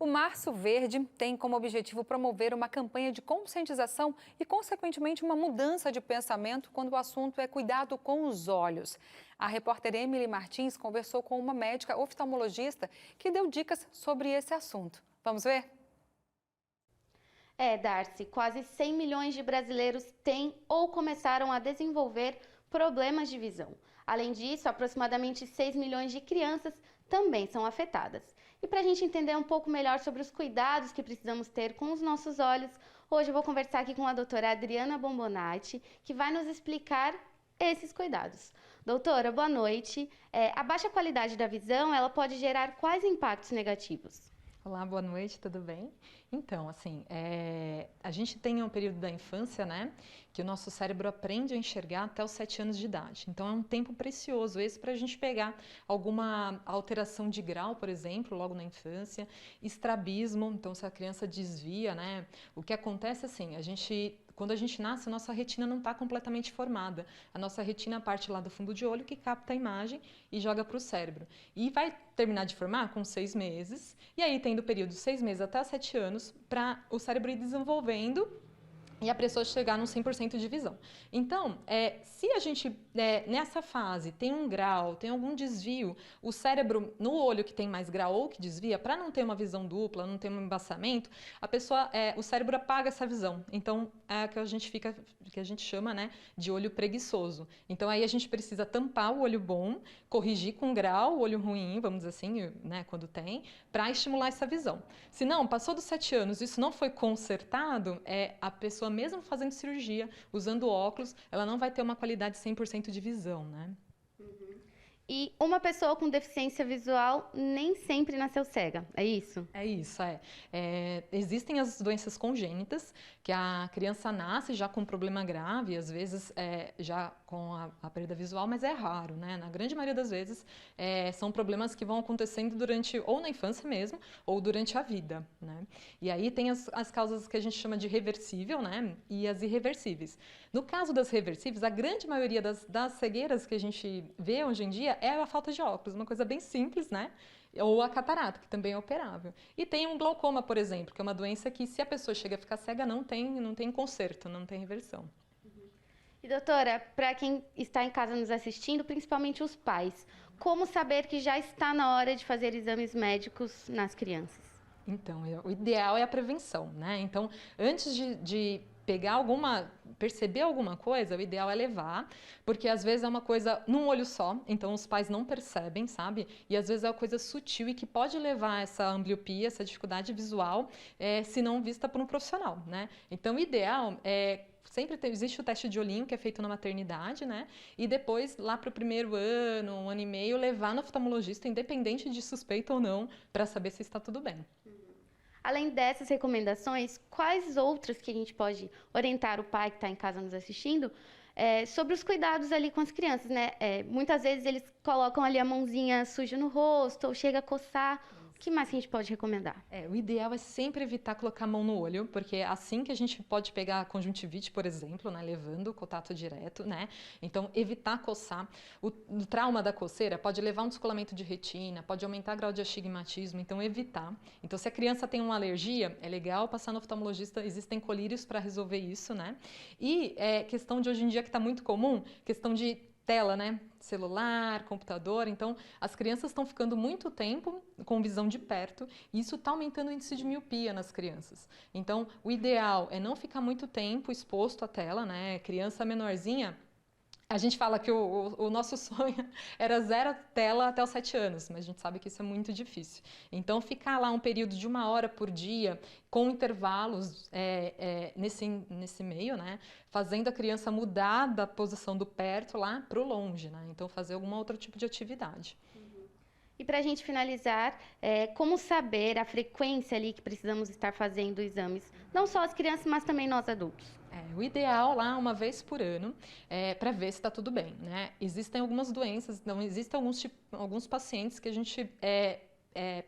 O Março Verde tem como objetivo promover uma campanha de conscientização e, consequentemente, uma mudança de pensamento quando o assunto é cuidado com os olhos. A repórter Emily Martins conversou com uma médica oftalmologista que deu dicas sobre esse assunto. Vamos ver? Darcy, quase 100 milhões de brasileiros têm ou começaram a desenvolver problemas de visão. Além disso, aproximadamente 6 milhões de crianças também são afetadas. E para a gente entender um pouco melhor sobre os cuidados que precisamos ter com os nossos olhos, hoje eu vou conversar aqui com a doutora Adriana Bombonati, que vai nos explicar esses cuidados. Doutora, boa noite. A baixa qualidade da visão, ela pode gerar quais impactos negativos? Olá, boa noite, tudo bem? Então, assim, a gente tem um período da infância, né, que o nosso cérebro aprende a enxergar até os 7 anos de idade. Então, é um tempo precioso esse para a gente pegar alguma alteração de grau, por exemplo, logo na infância, estrabismo, então se a criança desvia, né, o que acontece assim, quando a gente nasce, a nossa retina não está completamente formada. A nossa retina parte lá do fundo de olho que capta a imagem e joga para o cérebro. E vai terminar de formar com 6 meses, e aí tem do período de 6 meses até 7 anos para o cérebro ir desenvolvendo e a pessoa chegar no 100% de visão. Então, se a gente, nessa fase, tem um grau, tem algum desvio, o cérebro, no olho que tem mais grau ou que desvia, para não ter uma visão dupla, não ter um embaçamento, o cérebro apaga essa visão. Então, é que a gente chama, né, de olho preguiçoso. Então, aí a gente precisa tampar o olho bom, corrigir com grau o olho ruim, vamos dizer assim, né, quando tem, para estimular essa visão. Se não, passou dos 7 anos, isso não foi consertado, a pessoa mesmo fazendo cirurgia, usando óculos, ela não vai ter uma qualidade 100% de visão, né? E uma pessoa com deficiência visual nem sempre nasceu cega, é isso? É isso, existem as doenças congênitas, que a criança nasce já com um problema grave, às vezes já com a perda visual, mas é raro, né? Na grande maioria das vezes, são problemas que vão acontecendo ou na infância mesmo, ou durante a vida, né? E aí tem as causas que a gente chama de reversível, né? E as irreversíveis. No caso das reversíveis, a grande maioria das cegueiras que a gente vê hoje em dia é a falta de óculos, uma coisa bem simples, né? Ou a catarata, que também é operável. E tem um glaucoma, por exemplo, que é uma doença que, se a pessoa chega a ficar cega, não tem conserto, não tem reversão. E doutora, para quem está em casa nos assistindo, principalmente os pais, como saber que já está na hora de fazer exames médicos nas crianças? Então, o ideal é a prevenção, né? Então, antes de perceber alguma coisa, o ideal é levar, porque às vezes é uma coisa num olho só, então os pais não percebem, sabe? E às vezes é uma coisa sutil e que pode levar a essa ambliopia, essa dificuldade visual, se não vista por um profissional, né? Então, o ideal existe o teste de olhinho que é feito na maternidade, né? E depois, lá para o primeiro ano, 1 ano e meio, levar no oftalmologista, independente de suspeita ou não, para saber se está tudo bem. Além dessas recomendações, quais outras que a gente pode orientar o pai que está em casa nos assistindo sobre os cuidados ali com as crianças, né? Muitas vezes eles colocam ali a mãozinha suja no rosto ou chega a coçar. O que mais que a gente pode recomendar? O ideal é sempre evitar colocar a mão no olho, porque é assim que a gente pode pegar a conjuntivite, por exemplo, né, levando o contato direto, né? Então, evitar coçar. O trauma da coceira pode levar a um descolamento de retina, pode aumentar o grau de astigmatismo, então evitar. Então, se a criança tem uma alergia, é legal passar no oftalmologista, existem colírios para resolver isso, né? E questão de hoje em dia que está muito comum, questão de tela, né? Celular, computador. Então, as crianças estão ficando muito tempo com visão de perto e isso está aumentando o índice de miopia nas crianças. Então, o ideal é não ficar muito tempo exposto à tela, né? Criança menorzinha, a gente fala que o nosso sonho era 0 tela até os 7 anos, mas a gente sabe que isso é muito difícil. Então, ficar lá um período de 1 hora por dia, com intervalos nesse meio, né? Fazendo a criança mudar da posição do perto lá para o longe, né? Então, fazer algum outro tipo de atividade. E para a gente finalizar, como saber a frequência ali que precisamos estar fazendo exames? Não só as crianças, mas também nós adultos. O ideal lá, 1 vez por ano, para ver se está tudo bem, né? Existem algumas doenças, então existem alguns pacientes que a gente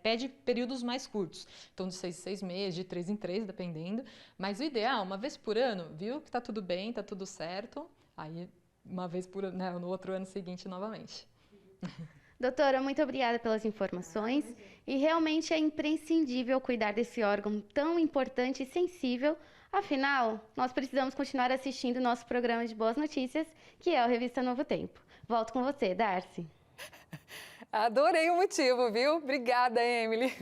pede períodos mais curtos, então de 6 em 6 meses, de 3 em 3, dependendo. Mas o ideal, 1 vez por ano, viu que está tudo bem, está tudo certo, aí 1 vez por ano, né, no outro ano seguinte novamente. Doutora, muito obrigada pelas informações. E realmente é imprescindível cuidar desse órgão tão importante e sensível. Afinal, nós precisamos continuar assistindo o nosso programa de boas notícias, que é o Revista Novo Tempo. Volto com você, Darcy. Adorei o motivo, viu? Obrigada, Emily.